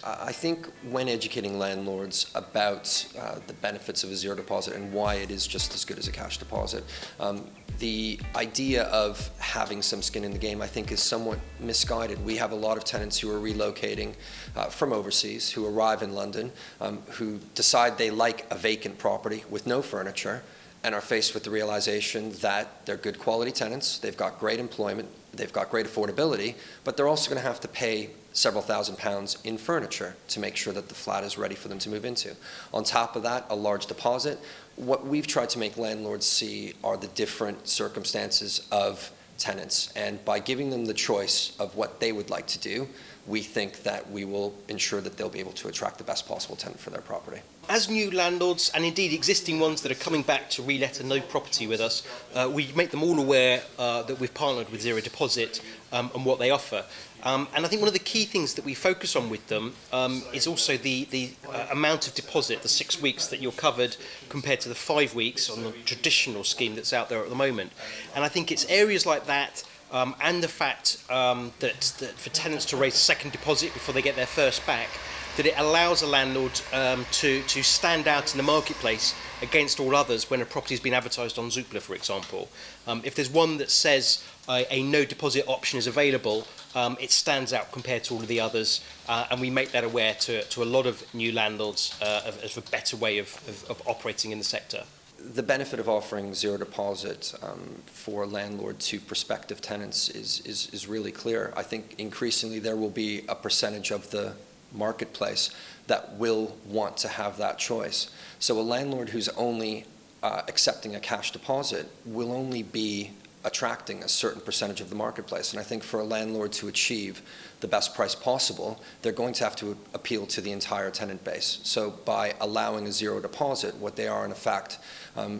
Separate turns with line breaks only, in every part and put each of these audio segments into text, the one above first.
I think when educating landlords about the benefits of a zero deposit and why it is just as good as a cash deposit, the idea of having some skin in the game, I think, is somewhat misguided. We have a lot of tenants who are relocating from overseas, who arrive in London, who decide they like a vacant property with no furniture, and are faced with the realization that they're good quality tenants, they've got great employment, they've got great affordability, but they're also going to have to pay several £1,000s in furniture to make sure that the flat is ready for them to move into. On top of that, a large deposit. What we've tried to make landlords see are the different circumstances of tenants, and by giving them the choice of what they would like to do, we think that we will ensure that they'll be able to attract the best possible tenant for their property.
As new landlords, and indeed existing ones that are coming back to re-let a no property with us, we make them all aware that we've partnered with Zero Deposit and what they offer. And I think one of the key things that we focus on with them is also the amount of deposit, the 6 weeks that you're covered compared to the 5 weeks on the traditional scheme that's out there at the moment. And I think it's areas like that and the fact that for tenants to raise a second deposit before they get their first back, that it allows a landlord to stand out in the marketplace against all others when a property has been advertised on Zoopla, for example. If there's one that says a no deposit option is available, it stands out compared to all of the others, and we make that aware to a lot of new landlords as a better way of operating in the sector.
The benefit of offering zero deposit for landlord to prospective tenants is really clear. I think increasingly there will be a percentage of the marketplace that will want to have that choice. So a landlord who's only accepting a cash deposit will only be attracting a certain percentage of the marketplace. And I think for a landlord to achieve the best price possible, they're going to have to appeal to the entire tenant base. So by allowing a zero deposit, what they are in effect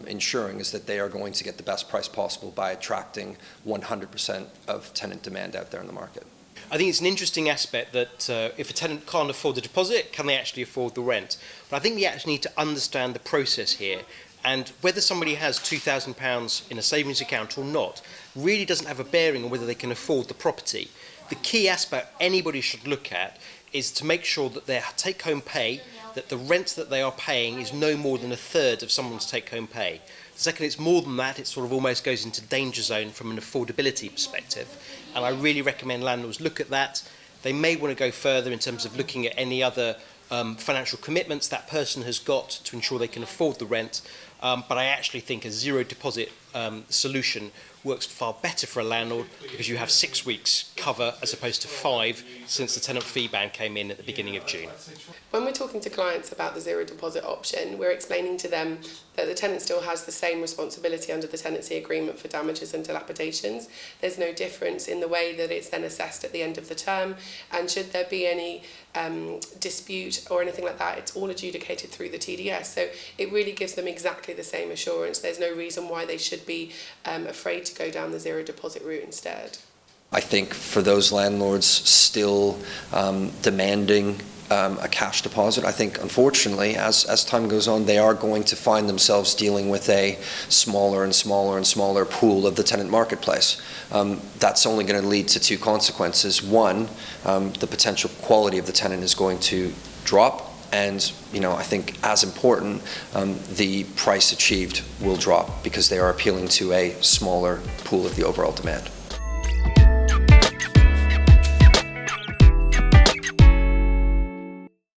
ensuring is that they are going to get the best price possible by attracting 100% of tenant demand out there in the market.
I think it's an interesting aspect that if a tenant can't afford the deposit, can they actually afford the rent? But I think we actually need to understand the process here, and whether somebody has £2,000 in a savings account or not really doesn't have a bearing on whether they can afford the property. The key aspect anybody should look at is to make sure that their take-home pay, that the rent that they are paying is no more than a third of someone's take-home pay. The second it's more than that, it sort of almost goes into danger zone from an affordability perspective. And I really recommend landlords look at that. They may want to go further in terms of looking at any other financial commitments that person has got to ensure they can afford the rent. But I actually think a zero deposit solution works far better for a landlord because you have 6 weeks cover as opposed to 5 since the tenant fee ban came in at the beginning of June.
When we're talking to clients about the zero deposit option, we're explaining to them that the tenant still has the same responsibility under the tenancy agreement for damages and dilapidations. There's no difference in the way that it's then assessed at the end of the term, and should there be any dispute or anything like that, it's all adjudicated through the TDS. So it really gives them exactly the same assurance. There's no reason why they should be afraid to go down the zero deposit route instead.
I think for those landlords still demanding a cash deposit, I think unfortunately as time goes on they are going to find themselves dealing with a smaller and smaller and smaller pool of the tenant marketplace. That's only going to lead to 2 consequences. One, the potential quality of the tenant is going to drop, and I think as important, the price achieved will drop because they are appealing to a smaller pool of the overall demand.